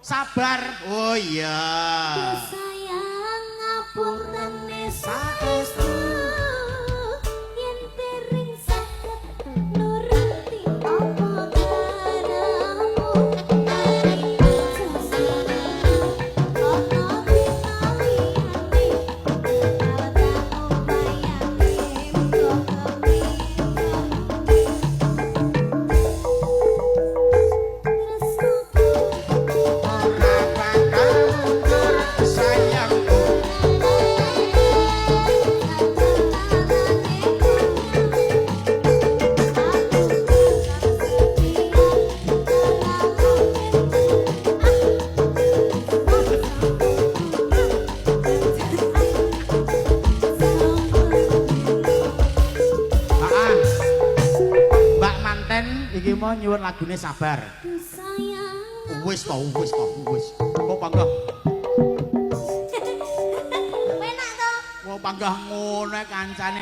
sabar. Oh iya. Sayang ngapunten saestu yen tering saged nuruti apa karamu ari sesane ana pinaliyane kawatamu bayane kok iki mau nyuwun lagune sabar. Wis to. Kok panggah. Penak to? Kok panggah ngono kancane.